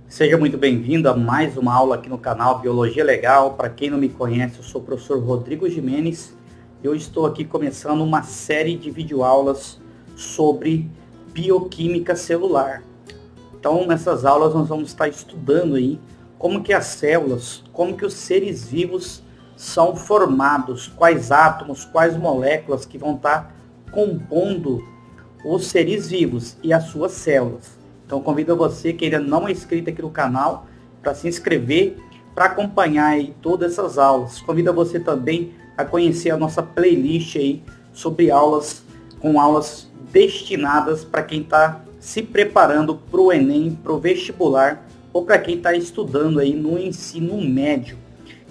Seja muito bem-vindo a mais uma aula aqui no canal Biologia Legal. Para quem não me conhece, eu sou o professor Rodrigo Gimenez e eu estou aqui começando uma série de videoaulas sobre bioquímica celular. Então, nessas aulas nós vamos estar estudando aí como que as células, como que os seres vivos são formados, quais átomos, quais moléculas que vão estar compondo os seres vivos e as suas células. Então convido você que ainda não é inscrito aqui no canal para se inscrever, para acompanhar aí todas essas aulas. Convido você também a conhecer a nossa playlist aí sobre aulas, com aulas destinadas para quem está se preparando para o Enem, para o vestibular ou para quem está estudando aí no ensino médio.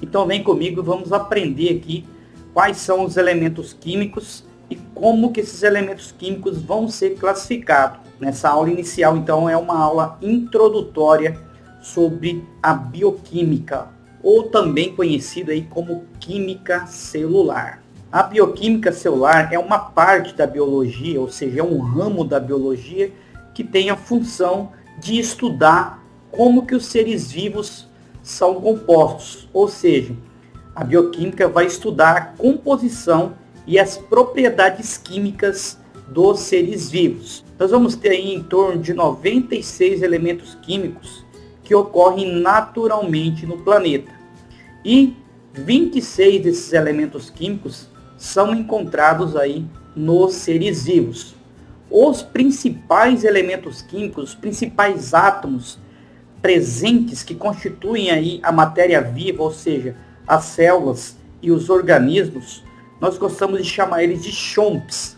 Então vem comigo e vamos aprender aqui quais são os elementos químicos e como que esses elementos químicos vão ser classificados. Nessa aula inicial, então, é uma aula introdutória sobre a bioquímica, ou também conhecida aí como química celular. A bioquímica celular é uma parte da biologia, ou seja, é um ramo da biologia que tem a função de estudar como que os seres vivos são compostos, ou seja, a bioquímica vai estudar a composição e as propriedades químicas dos seres vivos. Nós vamos ter aí em torno de 96 elementos químicos que ocorrem naturalmente no planeta. E 26 desses elementos químicos são encontrados aí nos seres vivos. Os principais elementos químicos, os principais átomos presentes que constituem aí a matéria viva, ou seja, as células e os organismos, nós gostamos de chamar eles de CHOMPs.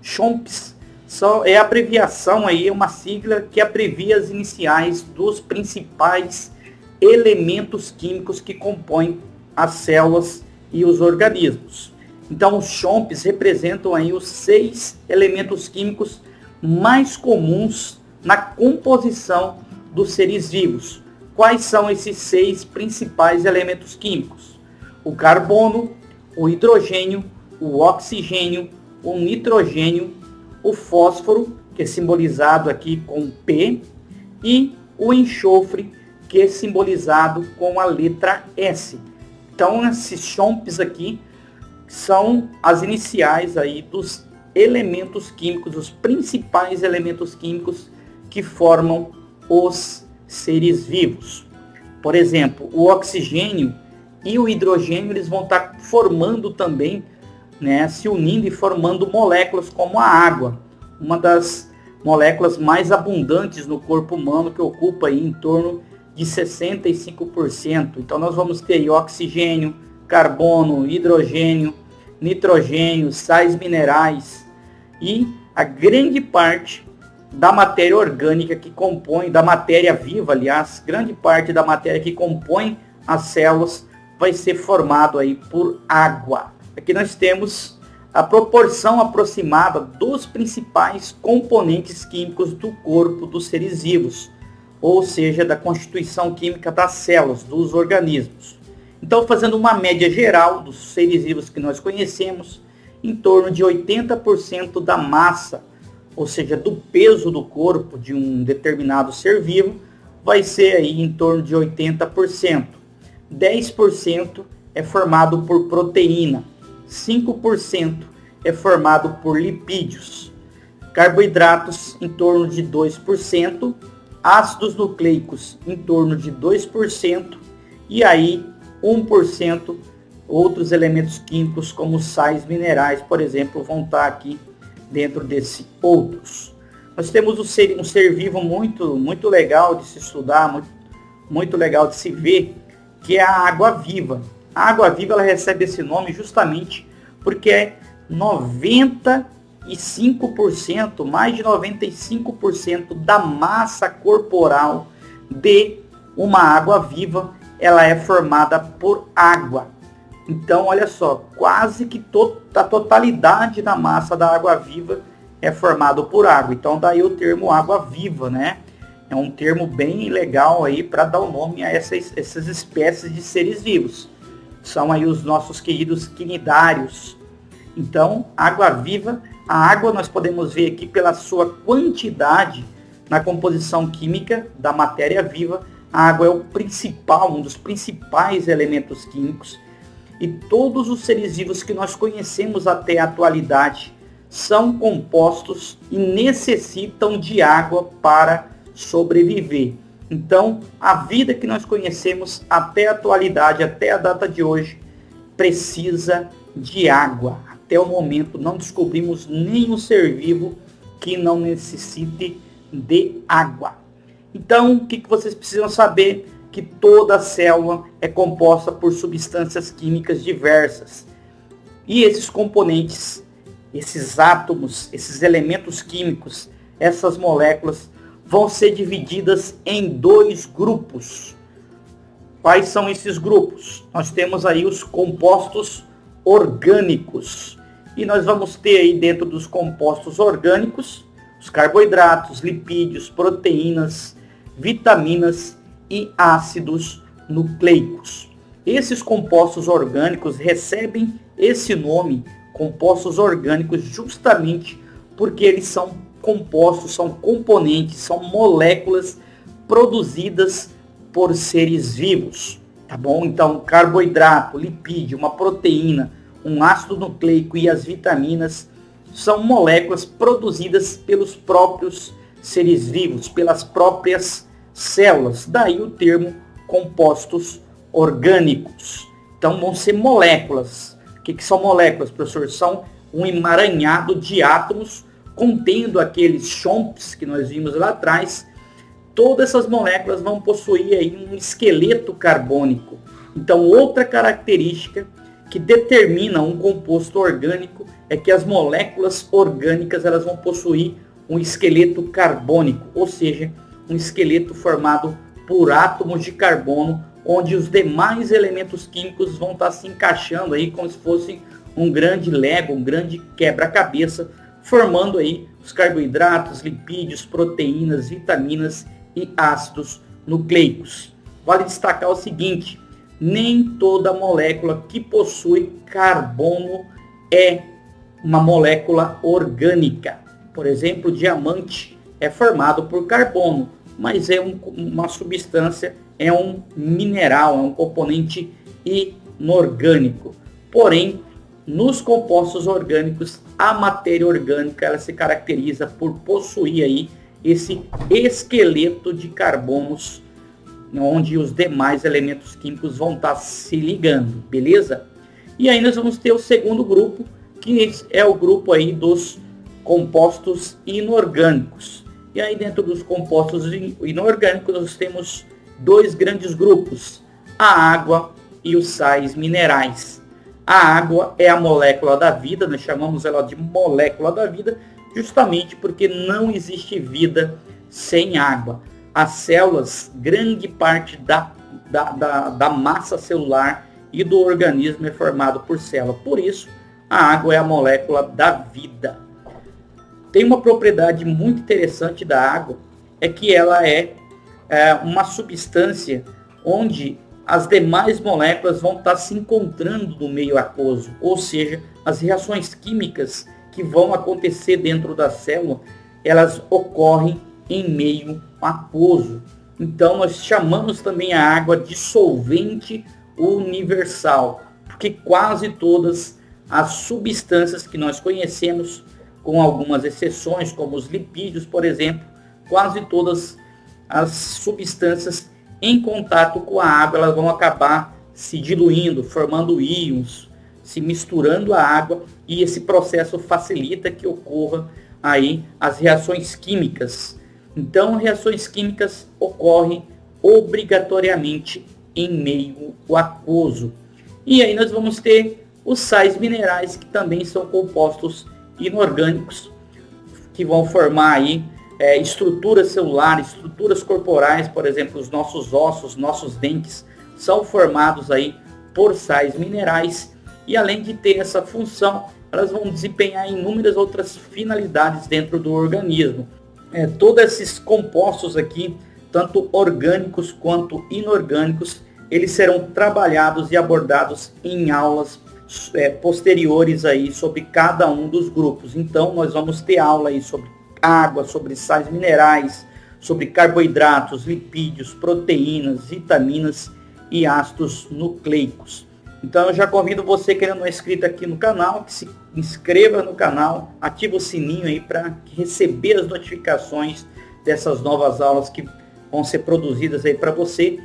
CHOMPs é a abreviação aí, é uma sigla que abrevia as iniciais dos principais elementos químicos que compõem as células e os organismos. Então, os CHOMPs representam aí os 6 elementos químicos mais comuns na composição dos seres vivos. Quais são esses 6 principais elementos químicos? O carbono, o hidrogênio, o oxigênio, o nitrogênio, o fósforo, que é simbolizado aqui com P, e o enxofre, que é simbolizado com a letra S. Então, esses CHOMPs aqui são as iniciais aí dos elementos químicos, os principais elementos químicos que formam os seres vivos. Por exemplo, o oxigênio e o hidrogênio, eles vão estar formando também, se unindo e formando moléculas como a água, uma das moléculas mais abundantes no corpo humano, que ocupa aí em torno de 65%. Então nós vamos ter aí oxigênio, carbono, hidrogênio, nitrogênio, sais minerais e a grande parte da matéria orgânica que compõe, da matéria viva, aliás, grande parte da matéria que compõe as células vai ser formado aí por água. Aqui nós temos a proporção aproximada dos principais componentes químicos do corpo dos seres vivos, ou seja, da constituição química das células, dos organismos. Então, fazendo uma média geral dos seres vivos que nós conhecemos, em torno de 80% da massa, ou seja, do peso do corpo de um determinado ser vivo, vai ser aí em torno de 80%. 10% é formado por proteína, 5% é formado por lipídios, carboidratos em torno de 2%, ácidos nucleicos em torno de 2% e aí 1% outros elementos químicos como sais minerais, por exemplo, vão estar aqui dentro desse outros. Nós temos um ser vivo muito legal de se estudar, muito legal de se ver, que é a água viva. A água viva, ela recebe esse nome justamente porque é 95%, mais de 95% da massa corporal de uma água viva, ela é formada por água. Então, olha só, quase que a totalidade da massa da água viva é formado por água. Então, daí o termo água viva, né? É um termo bem legal aí para dar o nome a essas espécies de seres vivos. São aí os nossos queridos quinidários. Então, água viva, a água nós podemos ver aqui pela sua quantidade na composição química da matéria viva, a água é o principal, um dos principais elementos químicos, e todos os seres vivos que nós conhecemos até a atualidade são compostos e necessitam de água para sobreviver. Então, a vida que nós conhecemos até a atualidade, até a data de hoje, precisa de água. Até o momento não descobrimos nenhum ser vivo que não necessite de água. Então, o que vocês precisam saber? Que toda célula é composta por substâncias químicas diversas. E esses componentes, esses átomos, esses elementos químicos, essas moléculas, vão ser divididas em 2 grupos. Quais são esses grupos? Nós temos aí os compostos orgânicos. E nós vamos ter aí dentro dos compostos orgânicos, os carboidratos, lipídios, proteínas, vitaminas e ácidos nucleicos. Esses compostos orgânicos recebem esse nome, compostos orgânicos, justamente porque eles são compostos, são componentes, são moléculas produzidas por seres vivos, tá bom? Então, carboidrato, lipídio, uma proteína, um ácido nucleico e as vitaminas são moléculas produzidas pelos próprios seres vivos, pelas próprias células. Daí o termo compostos orgânicos. Então, vão ser moléculas. O que são moléculas, professor? São um emaranhado de átomos contendo aqueles chomps que nós vimos lá atrás. Todas essas moléculas vão possuir aí um esqueleto carbônico. Então, outra característica que determina um composto orgânico é que as moléculas orgânicas elas vão possuir um esqueleto carbônico, ou seja, um esqueleto formado por átomos de carbono, onde os demais elementos químicos vão estar se encaixando aí como se fosse um grande Lego, um grande quebra-cabeça, formando aí os carboidratos, lipídios, proteínas, vitaminas e ácidos nucleicos. Vale destacar o seguinte: nem toda molécula que possui carbono é uma molécula orgânica. Por exemplo, o diamante é formado por carbono, mas é uma substância, é um mineral, é um componente inorgânico. Porém, nos compostos orgânicos, a matéria orgânica ela se caracteriza por possuir aí esse esqueleto de carbonos, onde os demais elementos químicos vão estar se ligando, beleza? E aí nós vamos ter o segundo grupo, que é o grupo aí dos compostos inorgânicos. E aí dentro dos compostos inorgânicos nós temos 2 grandes grupos, a água e os sais minerais. A água é a molécula da vida, nós chamamos ela de molécula da vida, justamente porque não existe vida sem água. As células, grande parte da massa celular e do organismo é formado por célula. Por isso, a água é a molécula da vida. Tem uma propriedade muito interessante da água, é que ela é uma substância onde as demais moléculas vão estar se encontrando no meio aquoso, ou seja, as reações químicas que vão acontecer dentro da célula, elas ocorrem em meio aquoso. Então nós chamamos também a água de solvente universal, porque quase todas as substâncias que nós conhecemos, com algumas exceções, como os lipídios, por exemplo, quase todas as substâncias em contato com a água, elas vão acabar se diluindo, formando íons, se misturando à água, e esse processo facilita que ocorra aí as reações químicas. Então, reações químicas ocorrem obrigatoriamente em meio aquoso. E aí nós vamos ter os sais minerais, que também são compostos inorgânicos, que vão formar aí estruturas celulares, estruturas corporais, por exemplo, os nossos ossos, nossos dentes, são formados aí por sais minerais, e além de ter essa função, elas vão desempenhar inúmeras outras finalidades dentro do organismo. Todos esses compostos aqui, tanto orgânicos quanto inorgânicos, eles serão trabalhados e abordados em aulas posteriores aí sobre cada um dos grupos. Então nós vamos ter aula aí sobre água, sobre sais minerais, sobre carboidratos, lipídios, proteínas, vitaminas e ácidos nucleicos. Então eu já convido você que ainda não é inscrito aqui no canal, que se inscreva no canal, ative o sininho aí para receber as notificações dessas novas aulas que vão ser produzidas aí para você.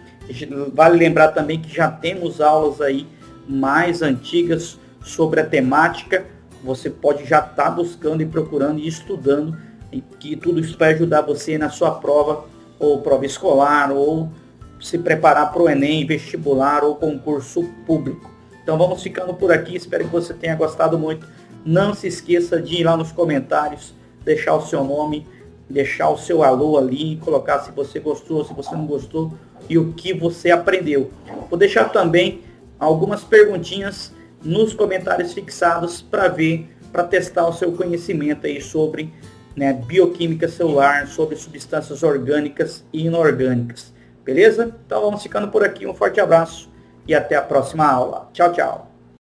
Vale lembrar também que já temos aulas aí mais antigas sobre a temática. Você pode já estar buscando e procurando e estudando, e que tudo isso vai ajudar você na sua prova, ou prova escolar, ou se preparar para o Enem, vestibular ou concurso público. Então vamos ficando por aqui, espero que você tenha gostado muito. Não se esqueça de ir lá nos comentários, deixar o seu nome, deixar o seu alô ali, colocar se você gostou, se você não gostou e o que você aprendeu. Vou deixar também algumas perguntinhas nos comentários fixados para testar o seu conhecimento aí sobre, né, bioquímica celular, sobre substâncias orgânicas e inorgânicas. Beleza? Então vamos ficando por aqui. Um forte abraço e até a próxima aula. Tchau, tchau.